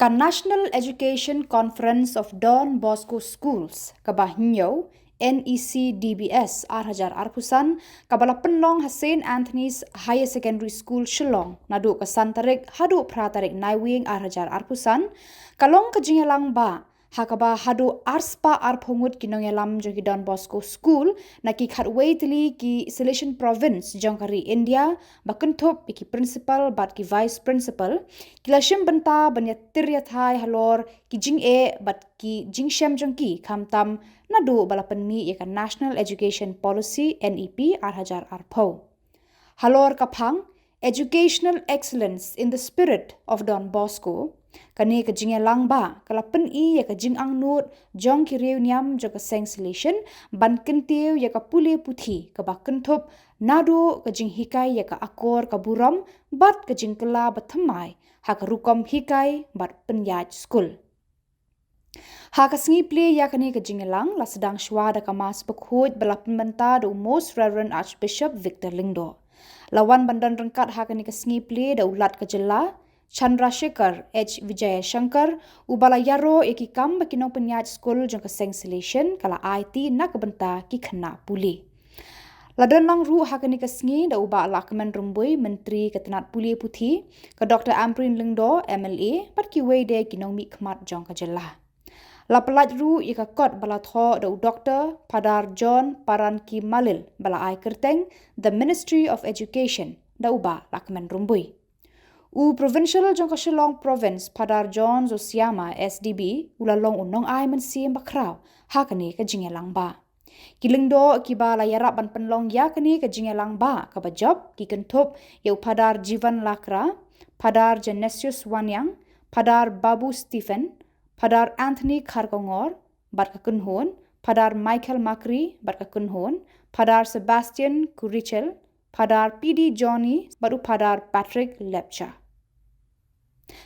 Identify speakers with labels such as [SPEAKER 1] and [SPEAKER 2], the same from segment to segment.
[SPEAKER 1] Ka National Education Conference of Don Bosco Schools kabahinyo NECDBS arhajar arpusan kabala penlong St. Anthony's Higher Secondary School Shillong nadu ka santarik hadu pratarik naiwing arhajar arpusan kalong kajingelang ba hakaba hadu arspa arphongut kinongelam jogi Don Bosco School naki khatway tili ki Selection Province jongkari India bakenthop ki principal bat ki vice principal kilashim benta banya tiryathai halor ki jing e bat ki jingshem jongki khamtam nadu balapenmi yaka National Education Policy NEP arhajar arpho halor kaphang educational excellence in the spirit of Don Bosco kani ka jingelang ba kalapen I ya ka jing ang nut jong ki reuniam jo ka selection ban kentiu ya ka pule puthi ka ba kenthop nado ka jing hikai ya ka akor ka buram bat ka jing kala bathamai ha ka rukom hikai bat penyaj school ha ka sngi ple ya kani ka jingelang la sedang shwada ka mas pekhoj balapen benta do most reverend archbishop Victor Lingdo lawan bandan rengkat ha kani ka sngi ple da ulat ka jela Chandrasekhar H. Vijaya Shankar ubala yaro eki kam bakinong penyaj school jong kaseng selection kala IT nak benta ki khana puli. Ladan lang ru hakani kasngi da uba lakman rumbui menteri ketenat puli puthi ke Dr. Amprin Lingdo MLA pat ki wei de kinong mi khmat jong ka jela. La pelaj ru ika kot bala tho da Dr. Padar John Paran Ki Malil bala ai kerteng the Ministry of Education da uba lakman rumbui. Provincial jong ka Shillong Province Padar John Zosiama SDB ulalong unong ay mensim bakraw hakani ka jingelang ba. Kilingdo kiba la yarap ban penlong ya kani ka jingelang ba ka bajob ki kenthop yau Padar Jivan Lakra, Padar Genesius Wanyang, Padar Babu Stephen, Padar Anthony Kharkongor, bat ka kunhon, Padar Michael Makri, bat ka kunhon, Padar Sebastian Kurichel, Padar PD Johnny, baru Padar Patrick Lepcha.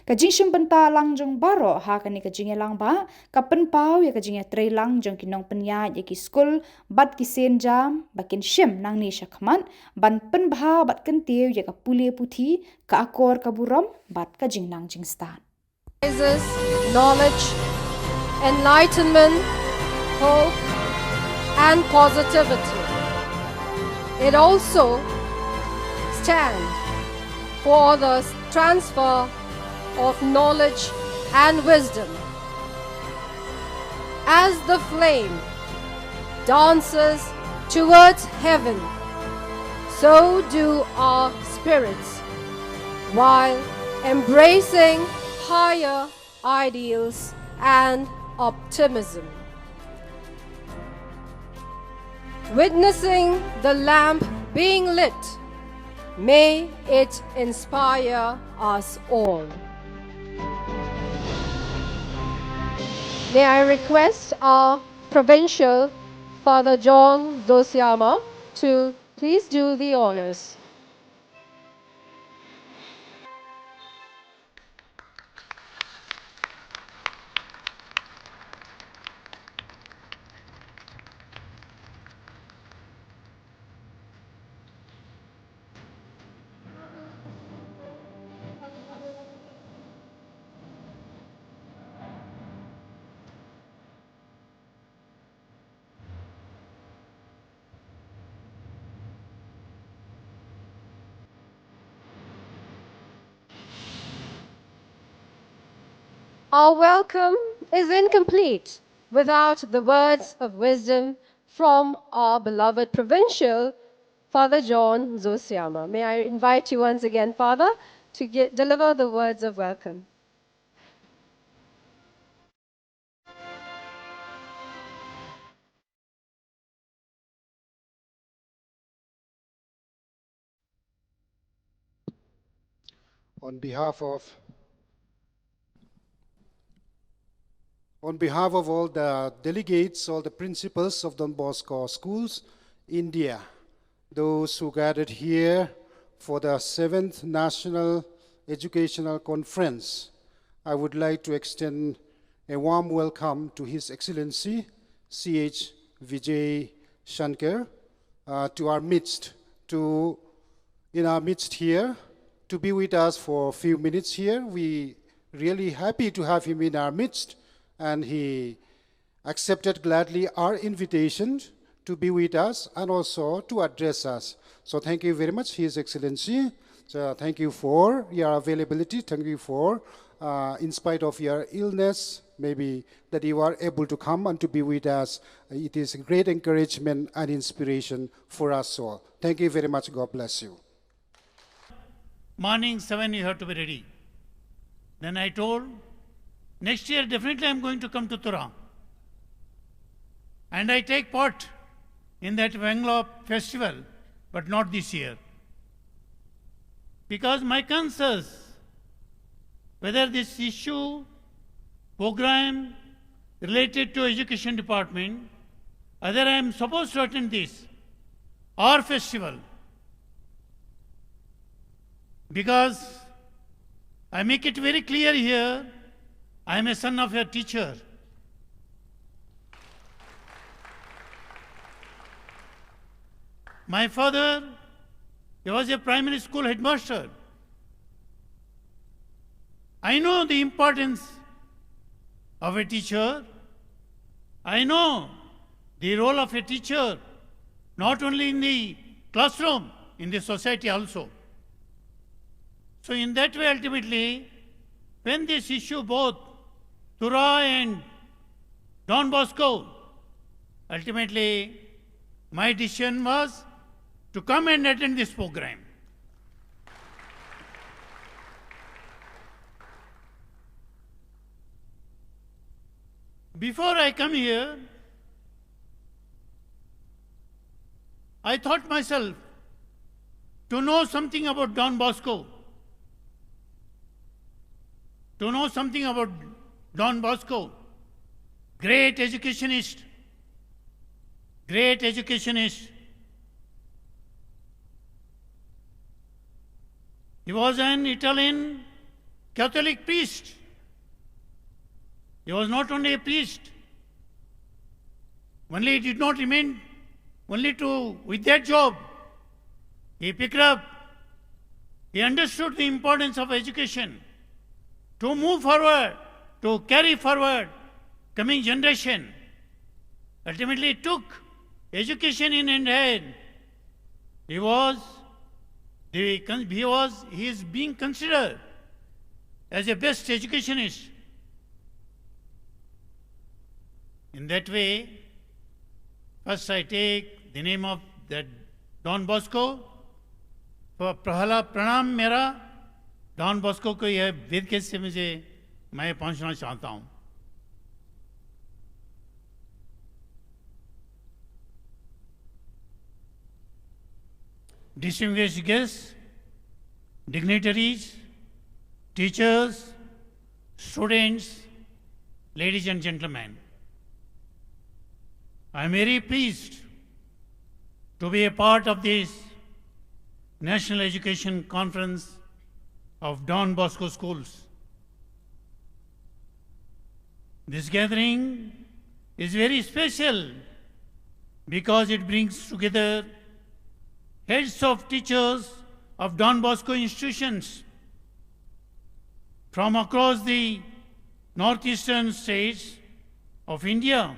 [SPEAKER 1] Kajing benta lang jong baro ha kani kajing lang ba kapen pau ya kajing tre lang jong kinong penya ya ki school bat ki sen jam bakin shim nang ni shakman ban pen bha bat kentiu ya ka pule puthi ka akor ka buram bat kajing nang jing stan
[SPEAKER 2] knowledge, enlightenment, hope and positivity. It also stands for the transfer of knowledge and wisdom. As the flame dances towards heaven, so do our spirits, while embracing higher ideals and optimism. Witnessing the lamp being lit, may it inspire us all. May I request our Provincial Father Jong to please do the honors. Our welcome is incomplete without the words of wisdom from our beloved Provincial, Father John Zosiama. May I invite you once again, Father, to deliver the words of welcome.
[SPEAKER 3] On behalf of all the delegates, all the principals of Don Bosco Schools, India, those who gathered here for the 7th National Educational Conference, I would like to extend a warm welcome to His Excellency, C.H. Vijay Shankar, to our midst, in our midst here, to be with us for a few minutes here. We really happy to have him in our midst, and he accepted gladly our invitation to be with us and also to address us. So thank you very much, His Excellency. So thank you for your availability. Thank you for, in spite of your illness, maybe that you are able to come and to be with us. It is a great encouragement and inspiration for us all. Thank you very much. God bless you.
[SPEAKER 4] Morning 7 you have to be ready. Then I told, next year definitely I am going to come to Tura. And I take part in that Bangalore festival, but not this year. Because my concerns, whether this issue, program related to education department, whether I am supposed to attend this, or festival, because I make it very clear here, I am a son of a teacher. My father, he was a primary school headmaster. I know the importance of a teacher. I know the role of a teacher, not only in the classroom, in the society also. So in that way, ultimately, when this issue, both Tura and Don Bosco, ultimately, my decision was to come and attend this program. Before I come here, I thought myself to know something about Don Bosco. To know something about Don Bosco, great educationist. He was an Italian Catholic priest. He was not only a priest, only he did not remain only with that job. He picked up, he understood the importance of education to move forward, to carry forward coming generation. Ultimately, he took education in hand. He is being considered as a best educationist. In that way, first I take the name of that Don Bosco. For पहला प्रणाम मेरा don Bosco को यह वेदिका से मैं पहुंचना चाहता हूं. Distinguished guests, dignitaries, teachers, students, ladies and gentlemen, I am very pleased to be a part of this National Education Conference of Don Bosco Schools. This gathering is very special because it brings together heads of teachers of Don Bosco institutions from across the northeastern states of India.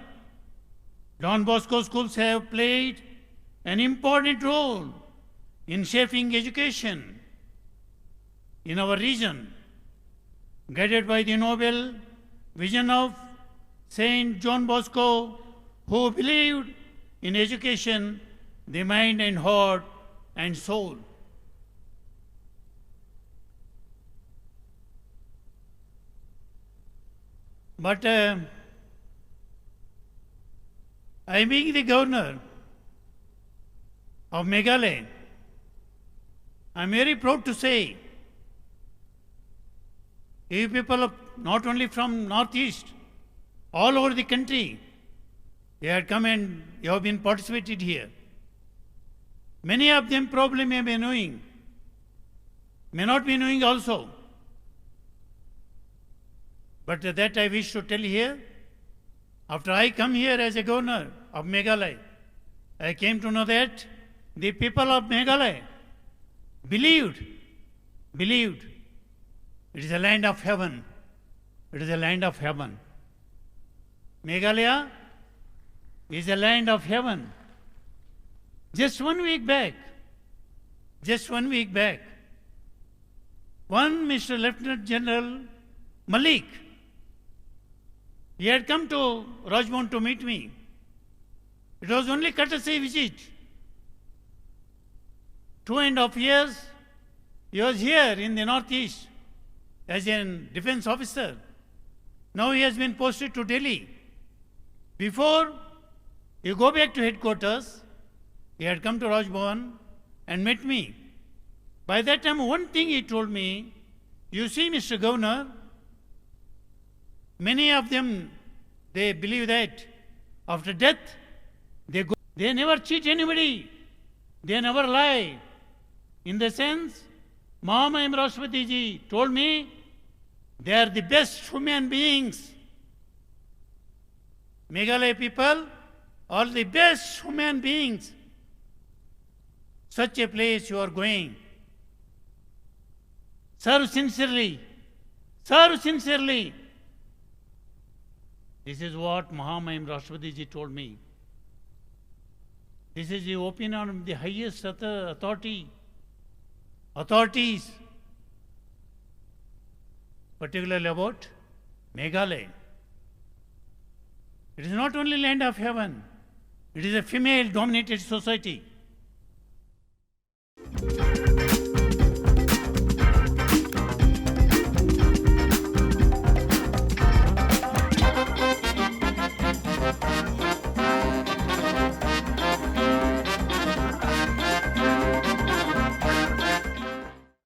[SPEAKER 4] Don Bosco schools have played an important role in shaping education in our region, guided by the noble vision of Saint John Bosco, who believed in education, the mind and heart and soul. But I being the governor of Meghalaya, I am very proud to say, you people of not only from northeast, all over the country, you had come and you have been participated here. Many of them probably may be knowing, may not be knowing also. But that I wish to tell here. After I come here as a governor of Meghalaya, I came to know that the people of Meghalaya believed it is a land of heaven. It is a land of heaven. Meghalaya is a land of heaven. Just 1 week back, one Mr. Lieutenant General Malik, he had come to Rajmond to meet me. It was only courtesy visit. 2.5 years, he was here in the Northeast as a defense officer. Now he has been posted to Delhi. Before you go back to headquarters, he had come to Rajbhavan and met me. By that time, one thing he told me, you see, Mr. Governor, many of them, they believe that after death, they go. They never cheat anybody. They never lie. In the sense, Mahamayam Rashtrapati ji told me, they are the best human beings. Meghalaya people are the best human beings. Such a place you are going. Serve sincerely. Serve sincerely. This is what Mahamayam Rashtrapati ji told me. This is the opinion of the highest authorities, particularly about Meghalaya. It is not only land of heaven, it is a female-dominated society.